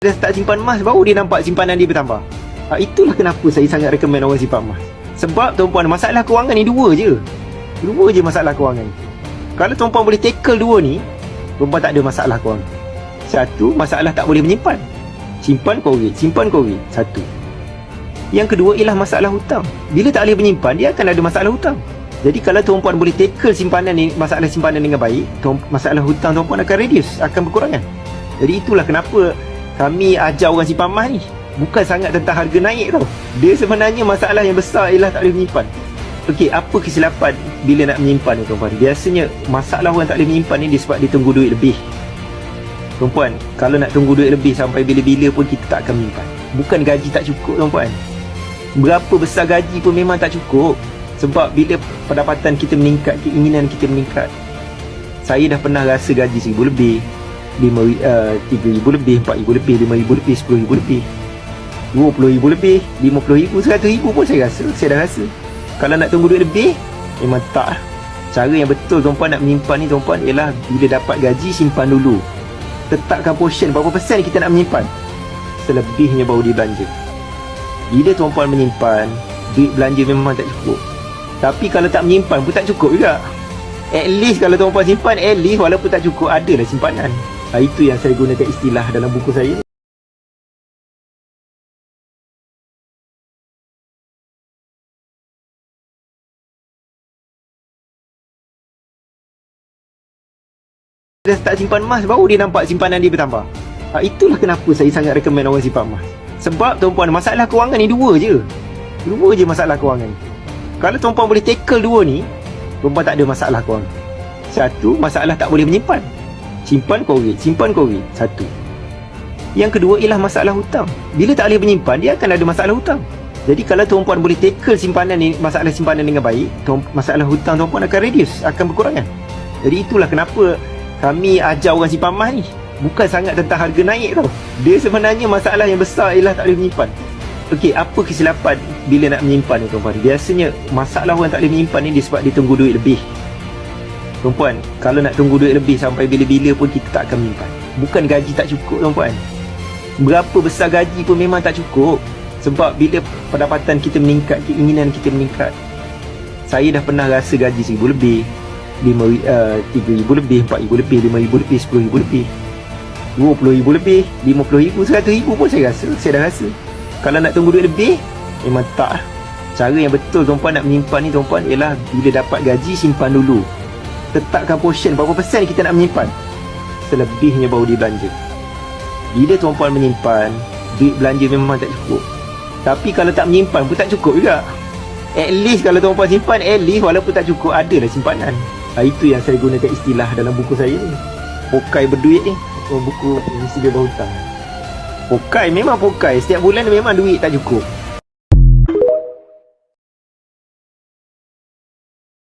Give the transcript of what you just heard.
Dia start simpan emas, baru dia nampak simpanan dia bertambah. Itulah kenapa saya sangat recommend orang simpan emas. Sebab tuan-puan, masalah kewangan ni dua je masalah kewangan. Kalau tuan-puan boleh tackle dua ni, tuan-puan tak ada masalah kewangan. Satu, masalah tak boleh menyimpan. Simpan korek. Satu. Yang kedua ialah masalah hutang. Bila tak boleh menyimpan, dia akan ada masalah hutang. Jadi kalau tuan-puan boleh tackle simpanan ni, masalah simpanan dengan baik, masalah hutang tuan-puan akan reduce, akan berkurangan. Jadi itulah kenapa kami ajar orang simpan emas ni. Bukan sangat tentang harga naik tau. Dia sebenarnya masalah yang besar ialah tak boleh menyimpan. Okey, apa kesilapan bila nak menyimpan ni tuan-puan? Biasanya masalah orang tak boleh menyimpan ni dia sebab dia tunggu duit lebih. Tuan-puan, kalau nak tunggu duit lebih sampai bila-bila pun kita tak akan menyimpan. Bukan gaji tak cukup tuan-puan. Berapa besar gaji pun memang tak cukup. Sebab bila pendapatan kita meningkat, keinginan kita meningkat. Saya dah pernah rasa gaji RM1,000 lebih, RM3,000 lebih, RM4,000 lebih, RM5,000 lebih, RM10,000 lebih, RM20,000 lebih, RM50,000, RM100,000 pun saya dah rasa. Kalau nak tunggu duit lebih, memang tak. Cara yang betul tuan-puan nak menyimpan ni tuan-puan ialah bila dapat gaji, simpan dulu. Tetapkan portion berapa persen kita nak menyimpan. Selebihnya baru dibelanja. Bila tuan-puan menyimpan, duit belanja memang tak cukup. Tapi kalau tak menyimpan pun tak cukup juga. At least kalau tuan-puan simpan, at least walaupun tak cukup, adalah simpanan. Itu yang saya gunakan istilah dalam buku saya. Dia start simpan emas, baru dia nampak simpanan dia bertambah. Itulah kenapa saya sangat recommend orang simpan emas. Sebab tuan-puan, masalah kewangan ni dua je masalah kewangan. Kalau tuan-puan boleh tackle dua ni, tuan-puan tak ada masalah kewangan. Satu, masalah tak boleh menyimpan. Simpan korek. Satu. Yang kedua ialah masalah hutang. Bila tak boleh menyimpan, dia akan ada masalah hutang. Jadi kalau tuan-puan boleh tackle simpanan ni, masalah simpanan dengan baik, masalah hutang tuan-puan akan reduce, akan berkurangan. Jadi itulah kenapa kami ajar orang simpan emas ni. Bukan sangat tentang harga naik tau. Dia sebenarnya masalah yang besar ialah tak boleh menyimpan. Okey, apa kesilapan bila nak menyimpan ni tuan-puan? Biasanya masalah orang tak boleh menyimpan ni dia sebab dia tunggu duit lebih. Tuan-puan, kalau nak tunggu duit lebih sampai bila-bila pun kita tak akan menyimpan. Bukan gaji tak cukup tuan-puan. Berapa besar gaji pun memang tak cukup. Sebab bila pendapatan kita meningkat, keinginan kita meningkat. Saya dah pernah rasa gaji RM1,000 lebih, RM3,000 lebih, RM4,000 lebih, RM5,000 lebih, RM10,000 lebih, RM20,000 lebih, RM50,000, RM100,000 pun saya dah rasa. Kalau nak tunggu duit lebih, memang tak. Cara yang betul tuan-puan nak menyimpan ni tuan-puan ialah bila dapat gaji, simpan dulu. Tetapkan portion berapa persen kita nak menyimpan. Selebihnya baru dibelanja. Bila tuan-puan menyimpan, duit belanja memang tak cukup. Tapi kalau tak menyimpan pun tak cukup juga. At least kalau tuan-puan simpan, at least walaupun tak cukup, adalah simpanan. Itu yang saya gunakan istilah dalam buku saya ni. Pokai berduit ni. Buku mesti dia berhutang. Pokai memang pokai. Setiap bulan memang duit tak cukup.